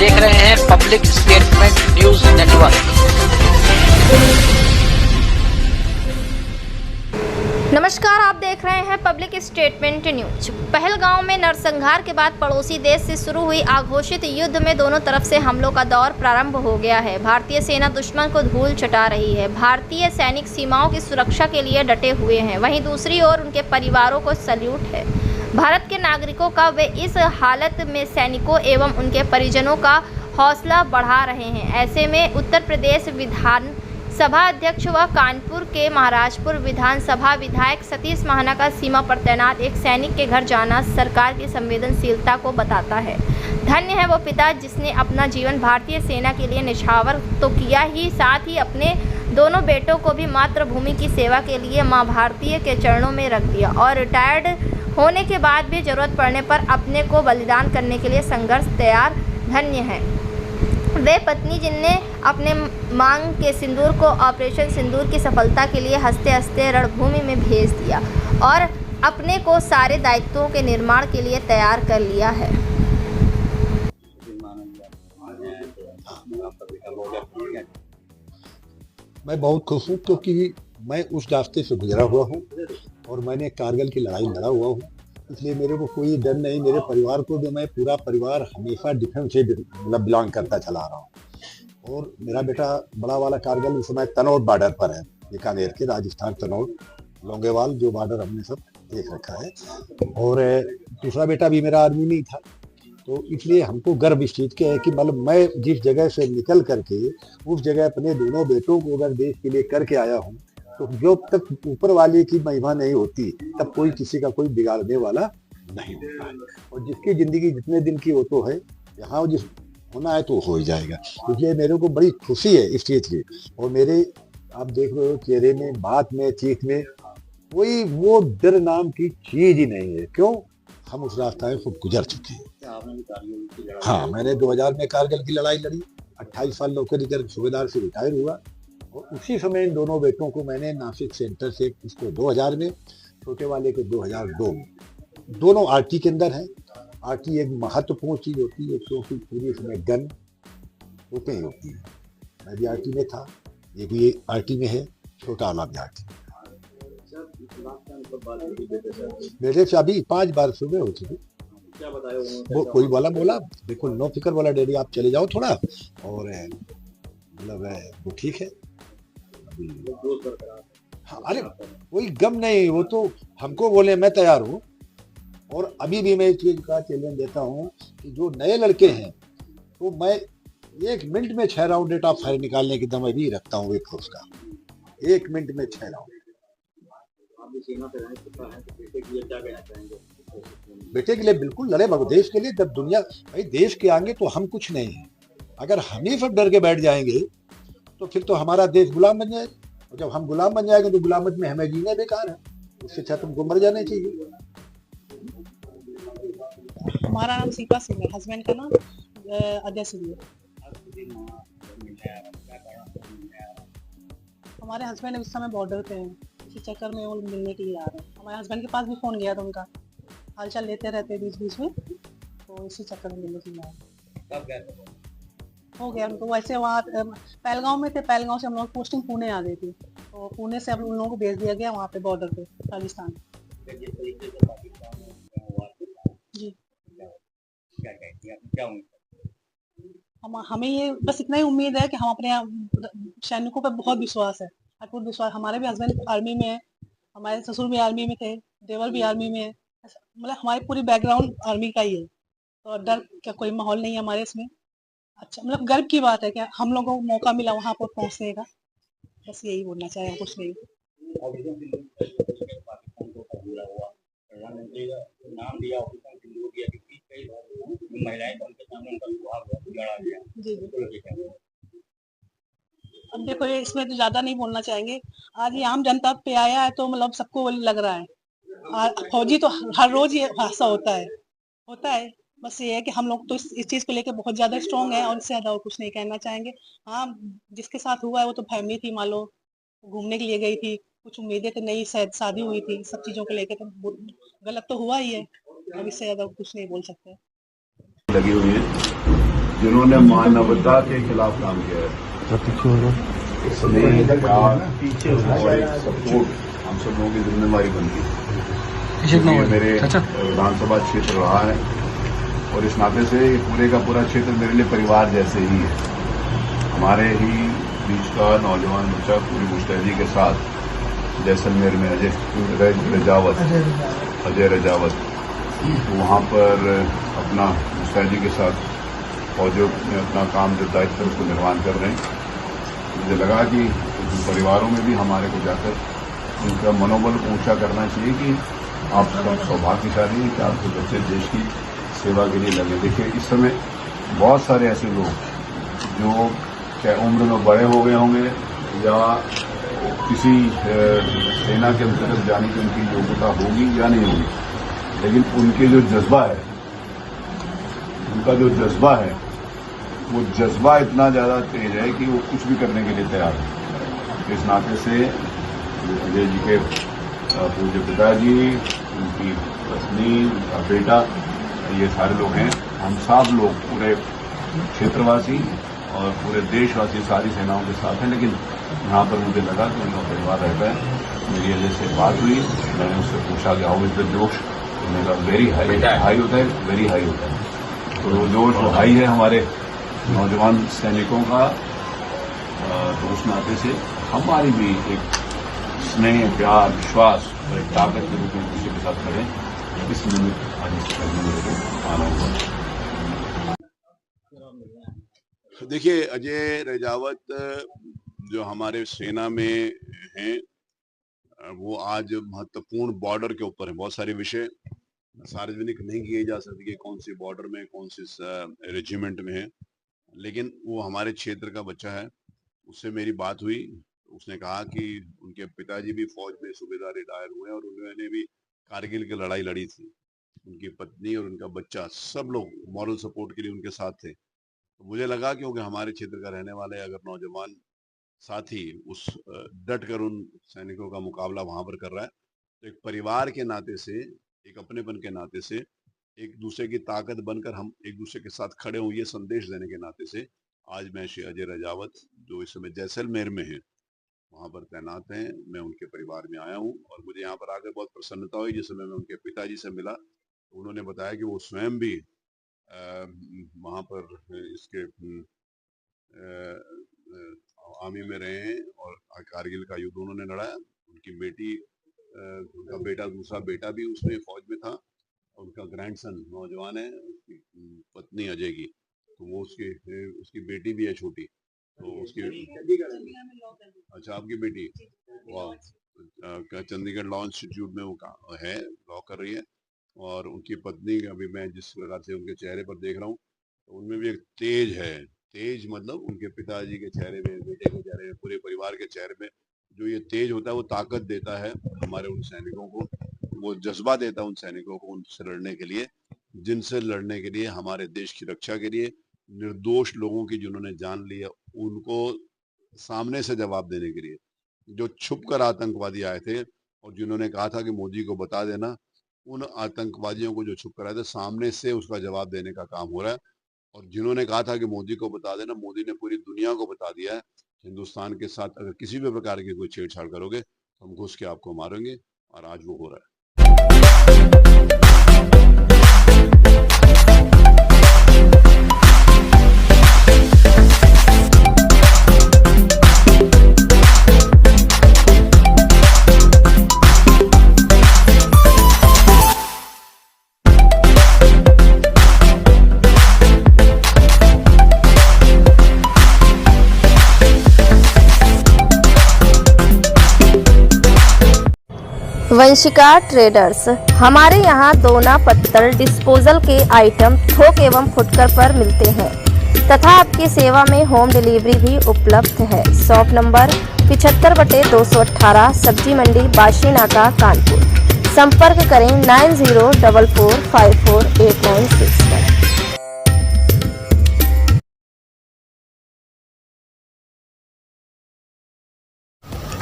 देख रहे हैं पब्लिक स्टेटमेंट न्यूज नेटवर्क। नमस्कार, आप देख रहे हैं पब्लिक स्टेटमेंट न्यूज। पहलगांव में नरसंहार के बाद पड़ोसी देश से शुरू हुई आघोषित युद्ध में दोनों तरफ से हमलों का दौर प्रारंभ हो गया है। भारतीय सेना दुश्मन को धूल चटा रही है। भारतीय सैनिक सीमाओं की सुरक्षा के लिए डटे हुए हैं। वहीं दूसरी ओर उनके परिवारों को सैल्यूट है। भारत के नागरिकों का वे इस हालत में सैनिकों एवं उनके परिजनों का हौसला बढ़ा रहे हैं। ऐसे में उत्तर प्रदेश विधानसभा अध्यक्ष व कानपुर के महाराजपुर विधानसभा विधायक सतीश महाना का सीमा पर तैनात एक सैनिक के घर जाना सरकार की संवेदनशीलता को बताता है। धन्य है वो पिता जिसने अपना जीवन भारतीय सेना के लिए निछावर तो किया ही, साथ ही अपने दोनों बेटों को भी मातृभूमि की सेवा के लिए मां भारतीय के चरणों में रख दिया और रिटायर्ड होने के बाद भी जरूरत पड़ने पर अपने को बलिदान करने के लिए संघर्ष तैयार। धन्य है वे पत्नी जिनने अपने मांग के सिंदूर को ऑपरेशन सिंदूर की सफलता के लिए हंसते हंसते रणभूमि में भेज दिया और अपने को सारे दायित्वों के निर्माण के लिए तैयार कर लिया है। मैं बहुत खुश हूँ क्योंकि मैं उस रास्ते से गुजरा हुआ हूँ और मैंने कारगिल की लड़ाई लड़ा हुआ हूँ, इसलिए मेरे को कोई डर नहीं। मेरे परिवार को भी मैं पूरा परिवार हमेशा डिफेंस से मतलब बिलोंग करता चला रहा हूँ। और मेरा बेटा बड़ा वाला कारगिल इस समय तनौट बॉर्डर पर है, बीकानेर के राजस्थान तनौट लोंगेवाल जो बॉर्डर हमने सब देख रखा है। और दूसरा बेटा भी मेरा आर्मी में ही था, तो इसलिए हमको गर्व इस चीज़ के है कि मतलब मैं जिस जगह से निकल करके उस जगह अपने दोनों बेटों को अगर देश के लिए करके आया हूँ, तो जब तक ऊपर वाले की महिमा नहीं होती तब कोई किसी का कोई बिगाड़ने वाला नहीं होता है। और जिसकी जिंदगी जितने दिन की वो तो है, यहाँ जिस होना है तो हो ही जाएगा। इसलिए मेरे को बड़ी खुशी है इस चीज़ की। और मेरे आप देख रहे हो चेहरे में, बात में, चीख में कोई वो डर नाम की चीज ही नहीं है। क्यों? हम उस रास्ते को गुजर चुके हैं। हाँ, मैंने 2000 में कारगिल की लड़ाई लड़ी, 28 साल नौकरी कर सूबेदार से रिटायर हुआ और उसी समय इन दोनों बेटों को मैंने नासिक सेंटर से, इसको 2000 में, छोटे वाले को 2002 में। दोनों आरटी के अंदर हैं। आरटी एक महत्वपूर्ण चीज होती है क्योंकि पूरी समय गन होते ही होती है। मैं भी आरटी में था, ये भी आरटी में है, छोटा वाला भी आरटी में। बेटे से अभी 5 बार सुबह हो चुकी। वो कोई बोला बिल्कुल नो फिक्र वाला डैडी, आप चले जाओ थोड़ा, और मतलब वो ठीक है। हाँ, अरे कोई गम नहीं, वो तो हमको बोले मैं तैयार हूँ। और अभी भी मैं इस चीज का चैलेंज देता हूँ कि जो नए लड़के हैं तो मैं 1 मिनट में 6 राउंड रेट ऑफ फायर निकालने की दम अभी रखता हूँ एक फोर्स का। 1 मिनट में 6 राउंड। बेटे के लिए बिल्कुल लड़े बाबू, देश के लिए। जब दुनिया भाई देश के आगे तो हम कुछ नहीं है। अगर हम ही सब डर के बैठ जाएंगे तो फिर तो हमारा देश गुलाम बन जाएगा, और जब हम गुलाम बन जाएंगे तो गुलामत में हमें जीना बेकार है। उससे अच्छा तुमको मर जाना चाहिए। हमारा नाम सीपा सिंह है, हस्बैंड का नाम अजय सिंह है। हमारे हस्बैंड इस समय बॉर्डर पे हैं, इसी चक्कर में वो मिलने के लिए आ रहे हैं। हमारे हस्बैंड के पास भी फोन गया था, उनका हालचाल लेते रहते बीच बीच में, तो इसी चक्कर में मिलने के लिए आ रहे हैं। हो गया उनको। वैसे वहाँ पहलगांव में थे, पहलगांव से हम लोग पोस्टिंग पुणे आ गई थी, तो पुणे से अब उन लोगों को भेज दिया गया वहाँ पे बॉर्डर पे राजस्थान। जी, हमें ये बस इतना ही उम्मीद है कि हम अपने सैनिकों पर बहुत विश्वास है, अटूट विश्वास। हमारे भी हस्बैंड आर्मी में है, हमारे ससुर भी आर्मी में थे, देवर भी आर्मी में है, मतलब हमारी पूरी बैकग्राउंड आर्मी का ही है। तो डर का कोई माहौल नहीं है हमारे इसमें। अच्छा, मतलब गर्व की बात है कि हम लोगों को मौका मिला वहाँ पर पहुँचने का। बस यही बोलना चाहे, कुछ नहीं। जी, अब देखो ये इसमें तो ज्यादा नहीं बोलना चाहेंगे। आज ये आम जनता पे आया है तो मतलब सबको लग रहा है। फौजी तो हर रोज ये हादसा होता है। बस ये है कि हम लोग तो इस चीज को लेके बहुत ज्यादा स्ट्रॉन्ग है और इससे ज्यादा और कुछ नहीं कहना चाहेंगे। हाँ, जिसके साथ हुआ है वो तो फैमिली थी, मान लो घूमने के लिए गई थी, कुछ उम्मीदें तो नहीं, शायद शादी हुई थी, सब चीजों को लेके तो गलत तो हुआ ही है। अब इससे ज्यादा कुछ नहीं बोल सकते। लगी हुई है जिन्होंने मानवता के खिलाफ काम किया है, स्नेह, प्यार और एक सपोर्ट हम सब लोगों की जिम्मेदारी बनती है। ये मेरे विधानसभा क्षेत्र रहा है और इस नाते से पूरे का पूरा क्षेत्र मेरे लिए परिवार जैसे ही है। हमारे ही बीच का नौजवान बच्चा पूरी मुस्तैदी के साथ जैसलमेर में अजय रजावत तो वहाँ पर अपना मुस्तैदी के साथ फौजियों में अपना काम जो दायित्व उसको निर्वहन कर रहे हैं। मुझे लगा कि परिवारों में भी हमारे को जाकर उनका मनोबल ऊंचा करना चाहिए कि आप सब सौभाग्यशाली हैं कि आपके बच्चे देश की सेवा के लिए लगे। देखिए, इस समय बहुत सारे ऐसे लोग जो चाहे उम्र में बड़े हो गए होंगे या किसी सेना के अंतर्गत जाने की उनकी योग्यता होगी या नहीं होगी, लेकिन उनके जो जज्बा है, उनका जो जज्बा है, वो जज्बा इतना ज़्यादा तेज है कि वो कुछ भी करने के लिए तैयार है। इस नाते से अजय जी के पूज्य पिताजी, उनकी पत्नी, उनका बेटा, ये सारे लोग हैं। हम सब लोग पूरे क्षेत्रवासी और पूरे देशवासी सारी सेनाओं के साथ हैं। लेकिन यहाँ पर मुझे लगा कि उनका परिवार रहता है। मेरी अजय से बात हुई, मैंने उससे पूछा कि हाउ इज द जोश। उन्होंने कहा वेरी हाई होता है, वेरी हाई होता है। तो वो जोश वो हाई है हमारे नौजवान सैनिकों का। तो उस नाते से हमारी भी एक स्नेह, प्यार, विश्वास और एक ताकत के रूप में दूसरे के साथ खड़े, इस निमित्त आज इस करने में आना हुआ। देखिए, अजय रजावत जो हमारे सेना में हैं, वो आज महत्वपूर्ण बॉर्डर के ऊपर है। बहुत सारे विषय सार्वजनिक नहीं किए जा सकते कि कौन सी बॉर्डर में, कौन सी रेजिमेंट में है, लेकिन वो हमारे क्षेत्र का बच्चा है। उससे मेरी बात हुई, उसने कहा कि उनके पिताजी भी फौज में सूबेदार रिटायर हुए और उन्होंने भी कारगिल की लड़ाई लड़ी थी। उनकी पत्नी और उनका बच्चा सब लोग मॉरल सपोर्ट के लिए उनके साथ थे। तो मुझे लगा कि हमारे क्षेत्र का रहने वाले अगर नौजवान साथी उस डट कर उन सैनिकों का मुकाबला वहां पर कर रहा है, तो एक परिवार के नाते से, एक अपनेपन के नाते से, एक दूसरे की ताकत बनकर हम एक दूसरे के साथ खड़े हों, ये संदेश देने के नाते से आज मैं श्री अजय रजावत जो इस समय जैसलमेर में है वहां पर तैनात हैं, मैं उनके परिवार में आया हूं। और मुझे यहाँ पर आकर बहुत प्रसन्नता हुई। जिस समय मैं उनके पिताजी से मिला तो उन्होंने बताया कि वो स्वयं भी वहां पर इसके आर्मी में रहे हैं और कारगिल का युद्ध उन्होंने लड़ा। उनकी बेटी, उनका बेटा, दूसरा बेटा भी उसमें फौज में था। उनका ग्रैंडसन नौजवान है, उसकी पत्नी अजय की, तो वो उसकी बेटी भी है छोटी, तो उसकी, अच्छा आपकी बेटी, वाह, चंडीगढ़ लॉ इंस्टीट्यूट में वो है, लॉ कर रही है। और उनकी पत्नी अभी मैं जिस प्रकार से उनके चेहरे पर देख रहा हूँ तो उनमें भी एक तेज है। तेज मतलब उनके पिताजी के चेहरे में, बेटे के चेहरे में, पूरे परिवार के चेहरे में जो ये तेज होता है वो ताकत देता है हमारे उन सैनिकों को, वो जज्बा देता है उन सैनिकों को उनसे लड़ने के लिए, जिनसे लड़ने के लिए, हमारे देश की रक्षा के लिए, निर्दोष लोगों की जिन्होंने जान ली है उनको सामने से जवाब देने के लिए। जो छुप कर आतंकवादी आए थे और जिन्होंने कहा था कि मोदी को बता देना, उन आतंकवादियों को जो छुप कर आए थे सामने से उसका जवाब देने का काम हो रहा है। और जिन्होंने कहा था कि मोदी को बता देना, मोदी ने पूरी दुनिया को बता दिया है हिंदुस्तान के साथ अगर किसी भी प्रकार की कोई छेड़छाड़ करोगे तो हम घुस के आपको मारेंगे, और आज वो हो रहा है। वंशिका ट्रेडर्स। हमारे यहाँ दोना, पत्तल, डिस्पोजल के आइटम थोक एवं फुटकर पर मिलते हैं तथा आपकी सेवा में होम डिलीवरी भी उपलब्ध है। शॉप नंबर 75/218, सब्जी मंडी, बाशी नाका, कानपुर। संपर्क करें 9044548961।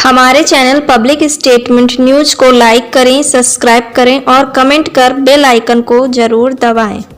हमारे चैनल पब्लिक स्टेटमेंट न्यूज़ को लाइक करें, सब्सक्राइब करें और कमेंट कर बेल आइकन को जरूर दबाएं।